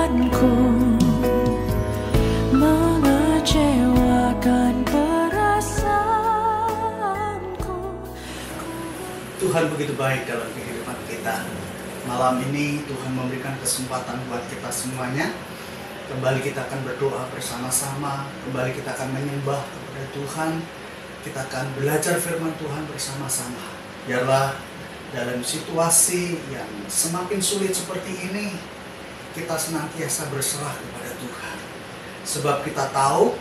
kesalahanku mengecewakan perasaanku. Tuhan begitu baik dalam kehidupan kita. Malam ini Tuhan memberikan kesempatan buat kita semuanya. Kembali kita akan berdoa bersama-sama. Kembali kita akan menyembah kepada Tuhan. Kita akan belajar firman Tuhan bersama-sama. Biarlah dalam situasi yang semakin sulit seperti ini, kita senantiasa berserah kepada Tuhan. Sebab kita tahu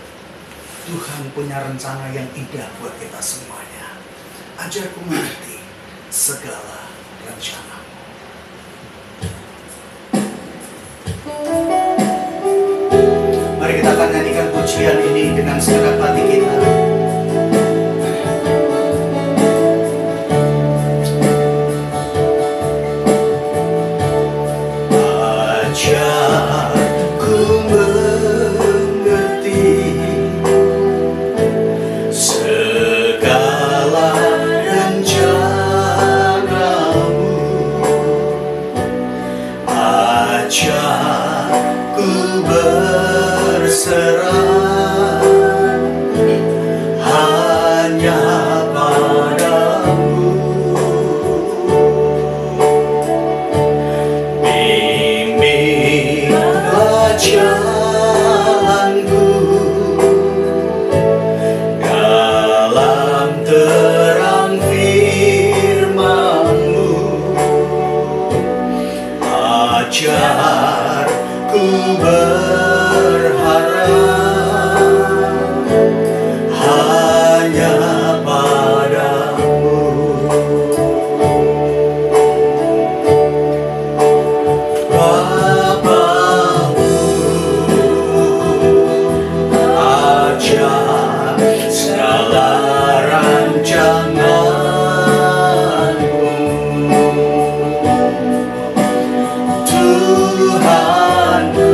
Tuhan punya rencana yang indah buat kita semuanya. Ajarku mengerti segala rencana. Mari kita akan nyanyikan pujian ini dengan segenap hati kita. Ajarku mengerti segala rencanamu. Ajarku berserah hanya padamu. Bimbinglah jalanku dalam terang firman-Mu. Ajarku berharap hanya padamu. Bapa-Mu, ajar segala rancangan-Mu. Tuhanku,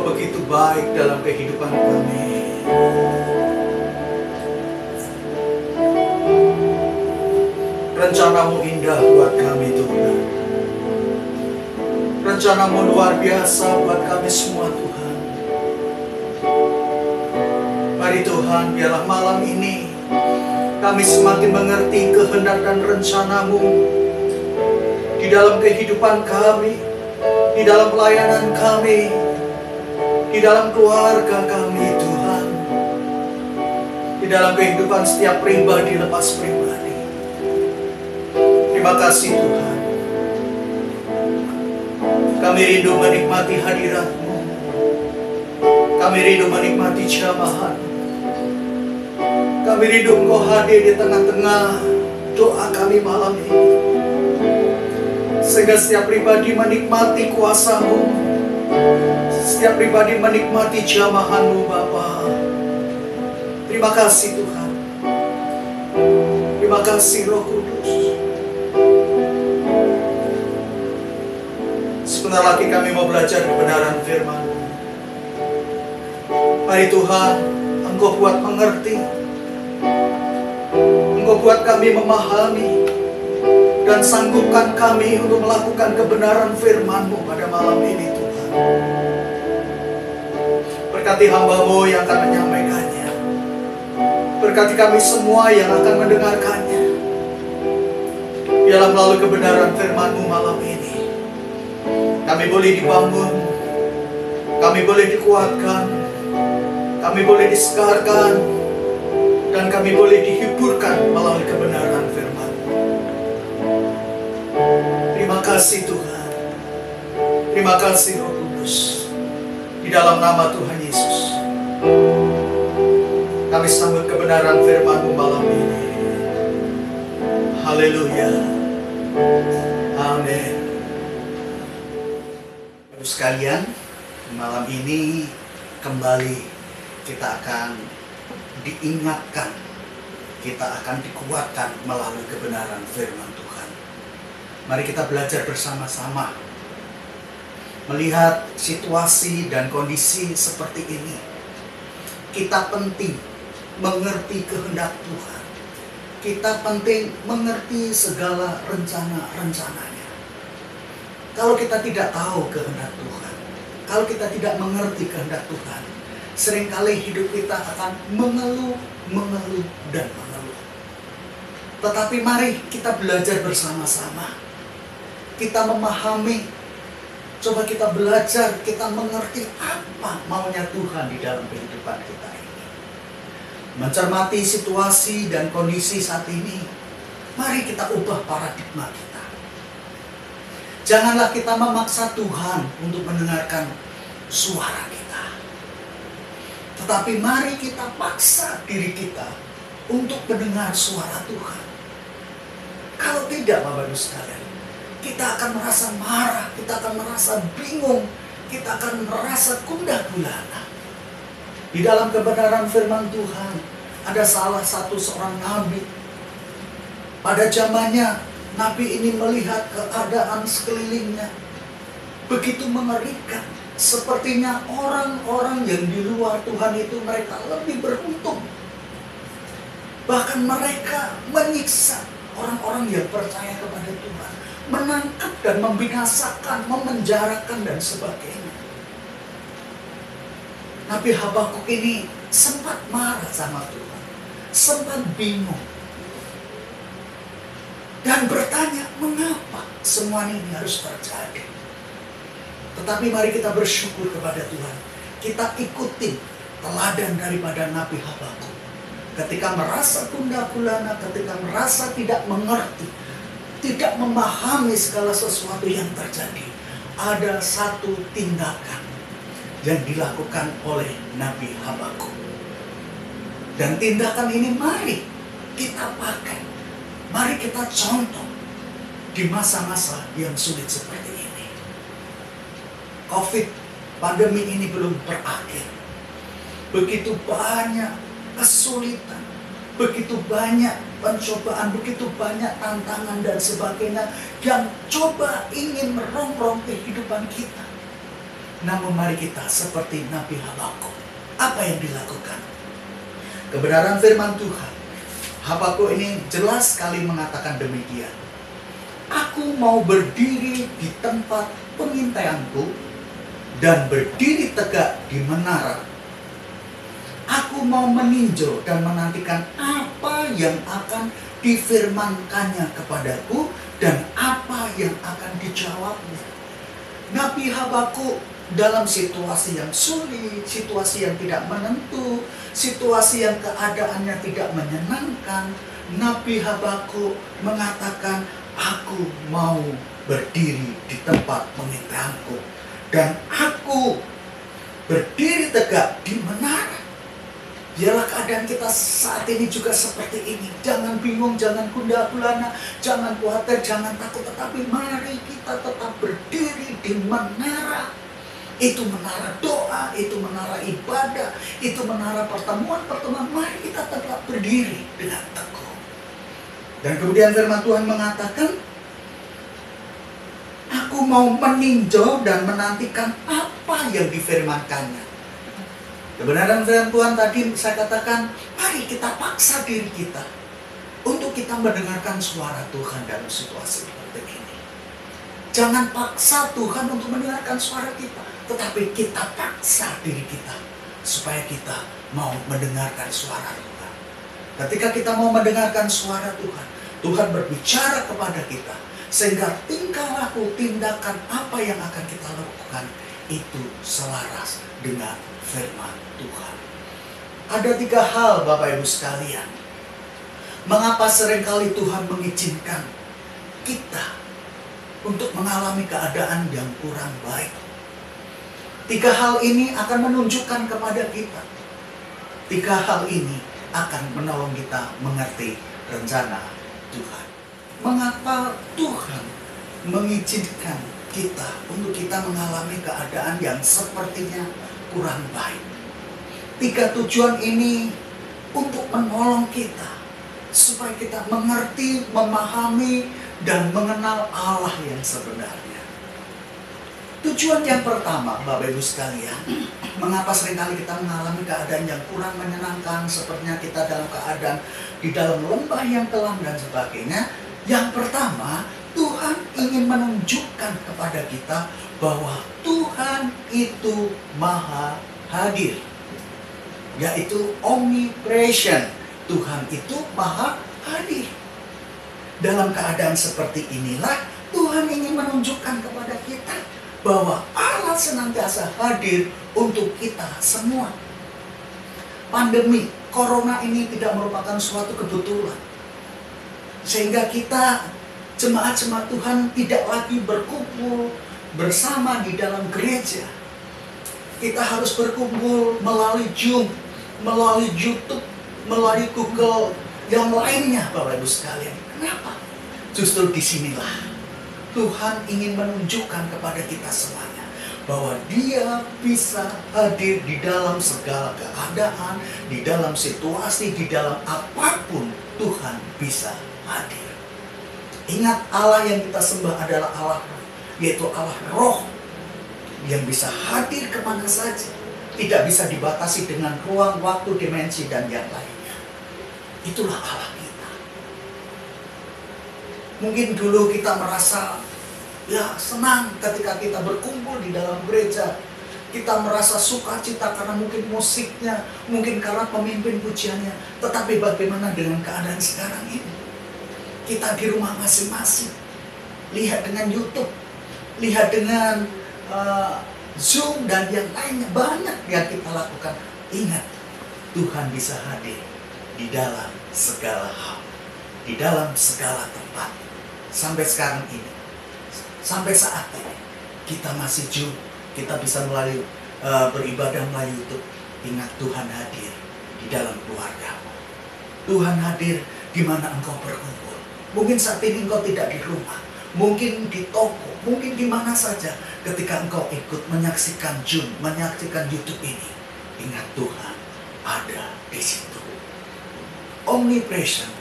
Engkau begitu baik dalam kehidupan kami. Rencana-Mu indah buat kami Tuhan. Rencana-Mu luar biasa buat kami semua Tuhan. Mari Tuhan, biarlah malam ini kami semakin mengerti kehendak dan rencana-Mu di dalam kehidupan kami, di dalam pelayanan kami, di dalam keluarga kami Tuhan, di dalam kehidupan setiap pribadi lepas pribadi. Terima kasih Tuhan. Kami rindu menikmati hadirat-Mu. Kami rindu menikmati jamahan. Kami rindu Engkau hadir di tengah-tengah doa kami malam ini. Sehingga setiap pribadi menikmati kuasa-Mu. Setiap pribadi menikmati jamahan-Mu Bapa. Terima kasih Tuhan. Terima kasih Roh Kudus. Sebentar lagi kami mau belajar kebenaran firman-Mu. Mari Tuhan, Engkau buat mengerti. Engkau buat kami memahami. Dan sanggupkan kami untuk melakukan kebenaran firman-Mu pada malam ini Tuhan. Berkati hamba-Mu yang akan menyampaikannya. Berkati kami semua yang akan mendengarkannya. Biarlah melalui kebenaran firman-Mu malam ini kami boleh dibangun, kami boleh dikuatkan, kami boleh disegarkan, dan kami boleh dihiburkan melalui kebenaran firman-Mu. Terima kasih Tuhan. Terima kasih Roh Kudus. Di dalam nama Tuhan Yesus, kami sambut kebenaran firman-Mu malam ini. Haleluya. Amin. Bapak sekalian, malam ini kembali kita akan diingatkan, kita akan dikuatkan melalui kebenaran firman Tuhan. Mari kita belajar bersama-sama melihat situasi dan kondisi seperti ini. Kita penting mengerti kehendak Tuhan. Kita penting mengerti segala rencana-rencananya. Kalau kita tidak tahu kehendak Tuhan, kalau kita tidak mengerti kehendak Tuhan, seringkali hidup kita akan mengeluh, dan mengeluh. Tetapi mari kita belajar bersama-sama. Kita memahami, coba kita belajar, kita mengerti apa maunya Tuhan di dalam kehidupan kita ini. Mencermati situasi dan kondisi saat ini, mari kita ubah paradigma kita. Janganlah kita memaksa Tuhan untuk mendengarkan suara kita. Tetapi mari kita paksa diri kita untuk mendengar suara Tuhan. Kalau tidak Bapak Ibu sekalian, kita akan merasa marah, kita akan merasa bingung, kita akan merasa gundah gulana. Di dalam kebenaran firman Tuhan, ada salah satu seorang nabi. Pada zamannya, nabi ini melihat keadaan sekelilingnya begitu mengerikan. Sepertinya orang-orang yang di luar Tuhan itu mereka lebih beruntung. Bahkan mereka menyiksa orang-orang yang percaya kepada Tuhan, menangkap dan membinasakan, memenjarakan dan sebagainya. Nabi Habakuk ini sempat marah sama Tuhan, sempat bingung, dan bertanya, mengapa semua ini harus terjadi? Tetapi mari kita bersyukur kepada Tuhan. Kita ikuti teladan daripada Nabi Habakuk. Ketika merasa gundah gulana, ketika merasa tidak mengerti, tidak memahami segala sesuatu yang terjadi, ada satu tindakan yang dilakukan oleh Nabi Habakuk. Dan tindakan ini mari kita pakai. Mari kita contoh di masa-masa yang sulit seperti ini. COVID, pandemi ini belum berakhir. Begitu banyak kesulitan, begitu banyak pencobaan, begitu banyak tantangan dan sebagainya yang coba ingin merongrong kehidupan kita. Namun mari kita seperti Nabi Habakuk. Apa yang dilakukan? Kebenaran firman Tuhan. Habakuk ini jelas sekali mengatakan demikian. Aku mau berdiri di tempat pengintaianku dan berdiri tegak di menara. Aku mau meninjau dan menantikan apa yang akan difirmankannya kepadaku dan apa yang akan dijawabnya. Nabi Habakuk dalam situasi yang sulit, situasi yang tidak menentu, situasi yang keadaannya tidak menyenangkan, Nabi Habakuk mengatakan, aku mau berdiri di tempat pengintaianku dan aku berdiri tegak di menara. Biarlah keadaan kita saat ini juga seperti ini. Jangan bingung, jangan gundah gulana, jangan khawatir, jangan takut. Tetapi mari kita tetap berdiri di menara. Itu menara doa, itu menara ibadah, itu menara pertemuan-pertemuan. Mari kita tetap berdiri dengan teguh. Dan kemudian firman Tuhan mengatakan, aku mau meninjau dan menantikan apa yang difirmankannya. Kebenaran firman Tuhan tadi saya katakan, mari kita paksa diri kita untuk kita mendengarkan suara Tuhan dalam situasi seperti ini. Jangan paksa Tuhan untuk mendengarkan suara kita, tetapi kita paksa diri kita supaya kita mau mendengarkan suara Tuhan. Ketika kita mau mendengarkan suara Tuhan, Tuhan berbicara kepada kita, sehingga tingkah laku, tindakan apa yang akan kita lakukan itu selaras dengan firman Tuhan. Ada 3 hal Bapak Ibu sekalian, mengapa seringkali Tuhan mengizinkan kita untuk mengalami keadaan yang kurang baik. 3 hal ini akan menunjukkan kepada kita, 3 hal ini akan menolong kita mengerti rencana Tuhan. Mengapa Tuhan mengizinkan kita untuk kita mengalami keadaan yang sepertinya kurang baik? 3 tujuan ini untuk menolong kita supaya kita mengerti, memahami, dan mengenal Allah yang sebenarnya. Tujuan yang pertama, Bapak Ibu sekalian, mengapa seringkali kita mengalami keadaan yang kurang menyenangkan, sepertinya kita dalam keadaan di dalam lembah yang kelam dan sebagainya. Yang pertama, Tuhan ingin menunjukkan kepada kita bahwa Tuhan itu maha hadir, yaitu omnipresent. Tuhan itu maha hadir. Dalam keadaan seperti inilah Tuhan ingin menunjukkan kepada kita bahwa Allah senantiasa hadir untuk kita semua. Pandemi Corona ini tidak merupakan suatu kebetulan, sehingga kita jemaat-jemaat Tuhan tidak lagi berkumpul bersama di dalam gereja. Kita harus berkumpul melalui Zoom, melalui YouTube, melalui Google, yang lainnya Bapak Ibu sekalian. Kenapa? Justru disinilah Tuhan ingin menunjukkan kepada kita semuanya bahwa Dia bisa hadir di dalam segala keadaan, di dalam situasi, di dalam apapun Tuhan bisa hadir. Ingat, Allah yang kita sembah adalah Allah, yaitu Allah Roh, yang bisa hadir kemana saja, tidak bisa dibatasi dengan ruang, waktu, dimensi, dan yang lainnya. Itulah Allah kita. Mungkin dulu kita merasa senang ketika kita berkumpul di dalam gereja. Kita merasa sukacita karena mungkin musiknya, mungkin karena pemimpin pujiannya. Tetapi bagaimana dengan keadaan sekarang ini? Kita di rumah masing-masing, lihat dengan YouTube, lihat dengan Zoom dan yang lainnya, banyak yang kita lakukan. Ingat, Tuhan bisa hadir di dalam segala hal, di dalam segala tempat. Sampai sekarang ini, sampai saat ini, kita masih Zoom, kita bisa melalui beribadah melalui YouTube. Ingat, Tuhan hadir di dalam keluargamu. Tuhan hadir di mana engkau berkumpul. Mungkin saat ini engkau tidak di rumah, mungkin di toko, mungkin di mana saja. Ketika engkau ikut menyaksikan Zoom, menyaksikan YouTube ini, ingat, Tuhan ada di situ. Omnipresent,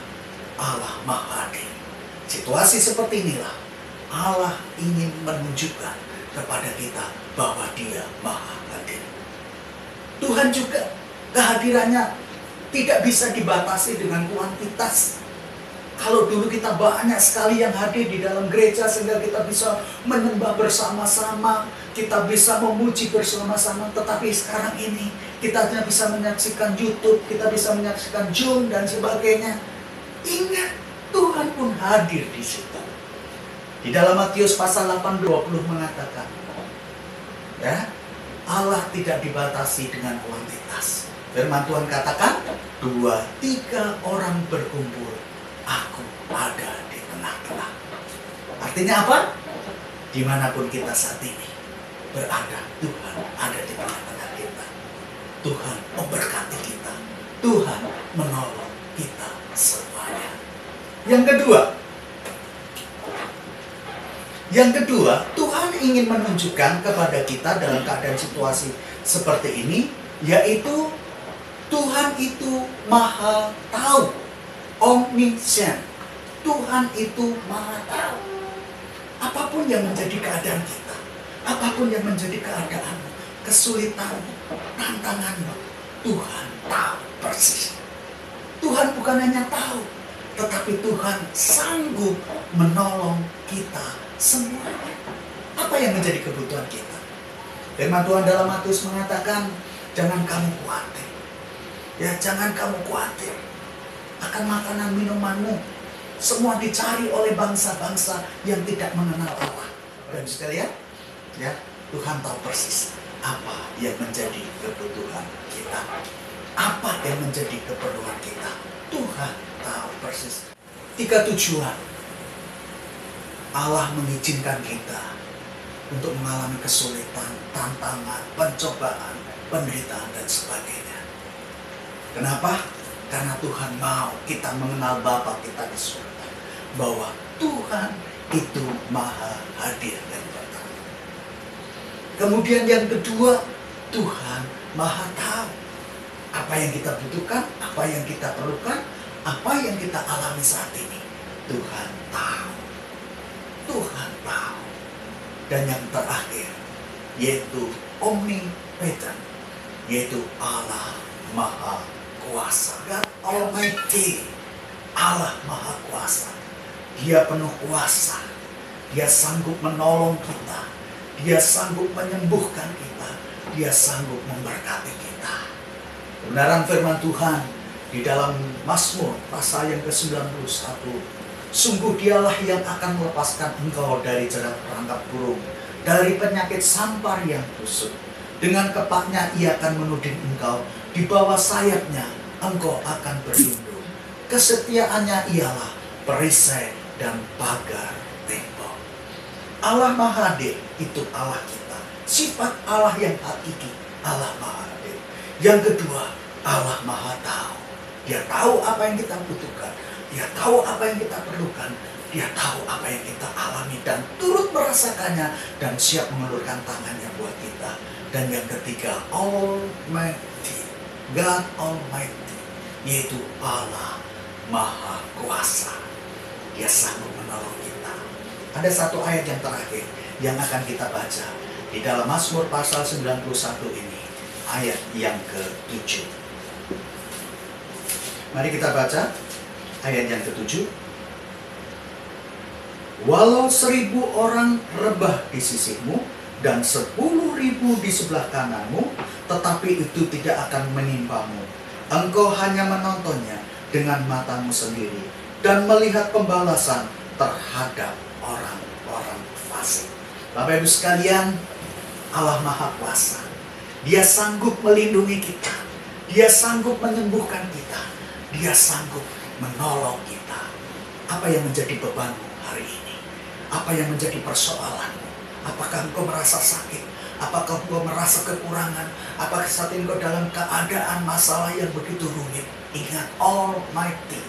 Allah maha hadir. Situasi seperti inilah Allah ingin menunjukkan kepada kita bahwa Dia Maha Hadir. Tuhan juga kehadirannya tidak bisa dibatasi dengan kuantitas. Kalau dulu kita banyak sekali yang hadir di dalam gereja sehingga kita bisa menyembah bersama-sama, kita bisa memuji bersama-sama. Tetapi sekarang ini kita hanya bisa menyaksikan YouTube, kita bisa menyaksikan Zoom dan sebagainya. Ingat, Tuhan pun hadir di situ. Di dalam Matius pasal 8:20 mengatakan, ya, Allah tidak dibatasi dengan kuantitas. Firman Tuhan katakan, 2-3 orang berkumpul, aku ada di tengah-tengah. Artinya apa? Dimanapun kita saat ini berada, Tuhan ada di tengah-tengah kita. Tuhan memberkati kita. Tuhan menolong kita semuanya. Yang kedua, Tuhan ingin menunjukkan kepada kita dalam keadaan situasi seperti ini, yaitu Tuhan itu Maha Tahu. Omniscient. Tuhan itu Maha Tahu. Apapun yang menjadi keadaan kita, apapun yang menjadi keadaanmu, kesulitanmu, tantanganmu, Tuhan tahu persis. Tuhan bukan hanya tahu, tetapi Tuhan sanggup menolong kita semuanya. Apa yang menjadi kebutuhan kita? Firman Tuhan dalam Matius mengatakan, jangan kamu khawatir. Ya, jangan kamu khawatir akan makanan minumanmu. Semua dicari oleh bangsa-bangsa yang tidak mengenal Allah. Dan sekalian, ya, Tuhan tahu persis apa yang menjadi kebutuhan kita. Apa yang menjadi keperluan kita. Tuhan tahu persis. 3 tujuan Allah mengizinkan kita untuk mengalami kesulitan, tantangan, pencobaan, penderitaan, dan sebagainya. Kenapa? Karena Tuhan mau kita mengenal Bapa kita di surga. Bahwa Tuhan itu Maha Hadir dan berkata. Kemudian yang kedua, Tuhan Maha Tahu. Apa yang kita butuhkan, apa yang kita perlukan, apa yang kita alami saat ini. Tuhan tahu. Tuhan tahu. Dan yang terakhir, yaitu omnipotent, yaitu Allah Maha Kuasa. God Almighty, Allah Maha Kuasa. Dia penuh kuasa. Dia sanggup menolong kita. Dia sanggup menyembuhkan kita. Dia sanggup memberkati kita. Kebenaran firman Tuhan di dalam Mazmur pasal yang ke-91. Sungguh Dialah yang akan melepaskan engkau dari jerat perangkap burung, dari penyakit sampar yang busuk. Dengan kepaknya Ia akan menuding engkau, di bawah sayapnya engkau akan berlindung. Kesetiaannya ialah perisai dan pagar tembok. Allah Maha Hadir, itu Allah kita. Sifat Allah yang hakiki, Allah Maha Hadir. Yang kedua, Allah Maha Tahu. Dia tahu apa yang kita butuhkan. Dia tahu apa yang kita perlukan. Dia tahu apa yang kita alami dan turut merasakannya dan siap mengulurkan tangannya buat kita. Dan yang ketiga, Almighty, God Almighty, yaitu Allah Maha Kuasa. Dia sanggup menolong kita. Ada satu ayat yang terakhir yang akan kita baca di dalam Mazmur pasal 91 ini, ayat yang ke-7. Mari kita baca ayat yang ke-7. Walau 1000 orang rebah di sisimu dan 10.000 di sebelah kananmu, tetapi itu tidak akan menimpamu. Engkau hanya menontonnya dengan matamu sendiri dan melihat pembalasan terhadap orang-orang fasik. Bapak Ibu sekalian, Allah Maha Kuasa. Dia sanggup melindungi kita. Dia sanggup menyembuhkan kita. Dia sanggup menolong kita. Apa yang menjadi bebanmu hari ini? Apa yang menjadi persoalanmu? Apakah engkau merasa sakit? Apakah engkau merasa kekurangan? Apakah saat ini engkau dalam keadaan masalah yang begitu rumit? Ingat, Almighty,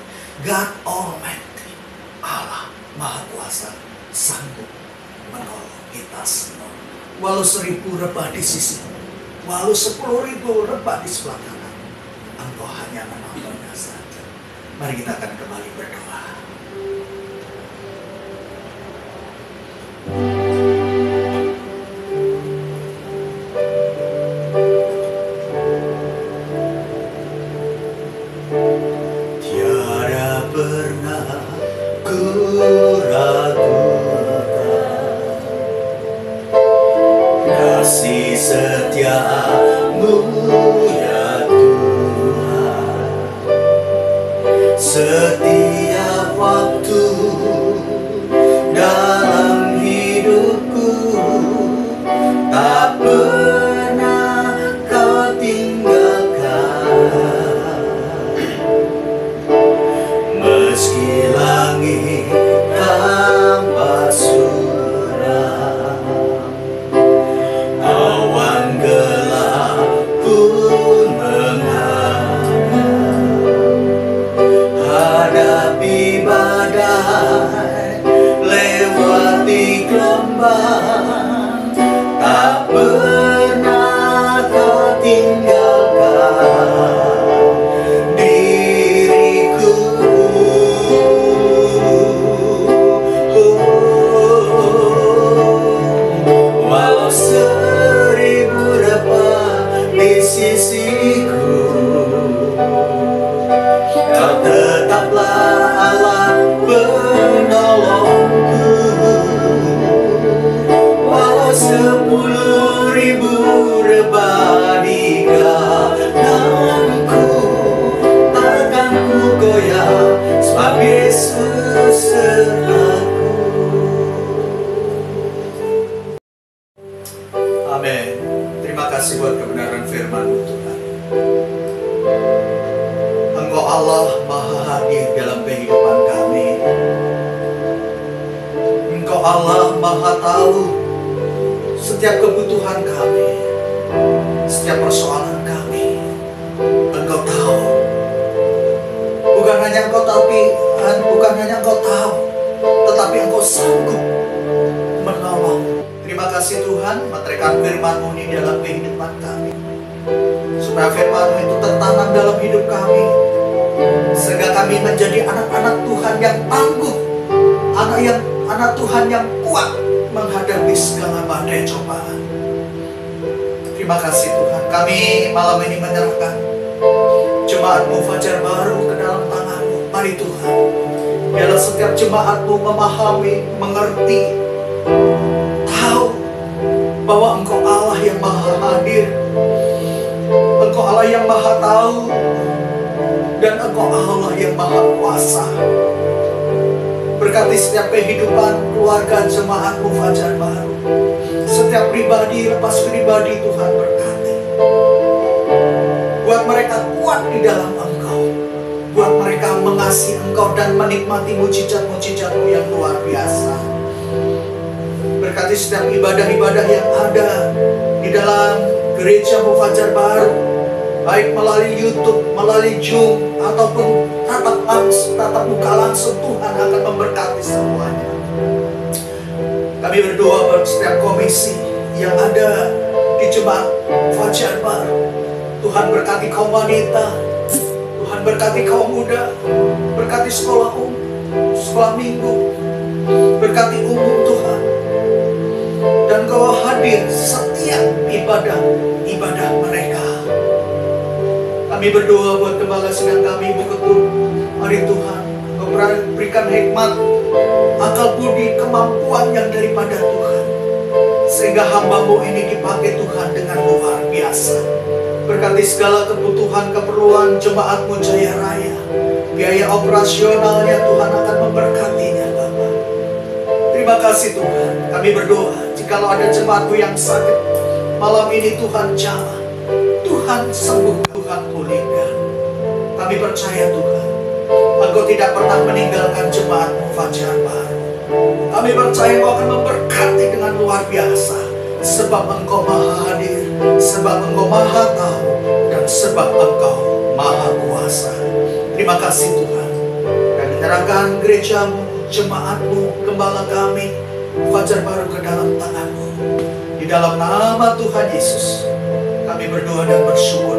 God Almighty, Allah Maha Kuasa, sanggup menolong kita semua. Walau 1000 rebah di sisimu, walau 10.000 rebah di sebelah kanan, engkau hanya menontonnya saja. Mari kita akan kembali berdoa. setiamu ya Tuhan. Setiap waktu dalam hidupku tak pernah kau tinggalkan. Meski langit tanpa suram, awan gelap pun menghadap, hadapi badai, lewati gelombang, tak pernah kau tinggalkan diriku. Walau seribu rebah di sisiku, kau tetaplah Allah penolongku. Walau 10.000 rebah di kananku, takkan ku goyah sebab Yesus sertaku. Amin. Terima kasih buat kebenaran firman-Mu Tuhan. Engkau Allah Maha hadir dalam kehidupan kami. Engkau Allah Maha tahu setiap kebutuhan kami, setiap persoalan kami. Engkau tahu. Bukan hanya Engkau tahu, tetapi Engkau sanggup menolong. Terima kasih Tuhan, meteraikan firman-Mu ini dalam kehidupan kami, supaya firman-Mu itu tertanam dalam hidup kami, sehingga kami menjadi anak-anak Tuhan yang tangguh, anak Tuhan yang kuat menghadapi segala badai cobaan. Terima kasih Tuhan, kami malam ini menyerahkan jemaat-Mu Fajar Baru ke dalam tangan-Mu. Mari Tuhan, biarlah setiap jemaat-Mu memahami, mengerti, tahu bahwa Engkau Allah yang Maha hadir, Engkau Allah yang Maha tahu, dan Engkau Allah yang Maha kuasa. Berkati setiap kehidupan keluarga jemaat-Mu Fajar Baru, setiap pribadi lepas pribadi Tuhan berkati. Buat mereka kuat di dalam Engkau, buat mereka mengasihi Engkau dan menikmati mujizat-mujizat-Mu yang luar biasa. Berkati setiap ibadah-ibadah yang ada di dalam gereja-Mu Fajar Baru, baik melalui YouTube, melalui Zoom, ataupun tatap muka langsung, Tuhan akan memberkati semuanya. Kami berdoa buat setiap komisi yang ada di jemaat Fajar Baru. Tuhan berkati kaum wanita, Tuhan berkati kaum muda, berkati sekolah minggu, berkati umum Tuhan. Dan Kau hadir setiap ibadah mereka. Kami berdoa buat gembala sedang kami Ibu Ketum. Mari Tuhan, Kau berikan hikmat, akal budi, kemampuan yang daripada Tuhan, sehingga hamba-Mu ini dipakai Tuhan dengan luar biasa. Berkati segala kebutuhan, keperluan jemaat-Mu Jaya Raya. Biaya operasionalnya Tuhan akan memberkatinya Bapa. Terima kasih Tuhan. Kami berdoa, jikalau ada jemaat-Mu yang sakit malam ini, Tuhan jamah, Tuhan sembuh, Tuhan pulihkan. Kami percaya Tuhan, Engkau tidak pernah meninggalkan jemaat-Mu Fajar Baru. Kami percaya Engkau akan memberkati dengan luar biasa, sebab Engkau Maha hadir, sebab Engkau Maha tahu, dan sebab Engkau Maha kuasa. Terima kasih Tuhan. Dan menyerahkan gereja-Mu, jemaat-Mu, gembala kami Fajar Baru ke dalam tangan-Mu. Di dalam nama Tuhan Yesus kami berdoa dan bersyukur.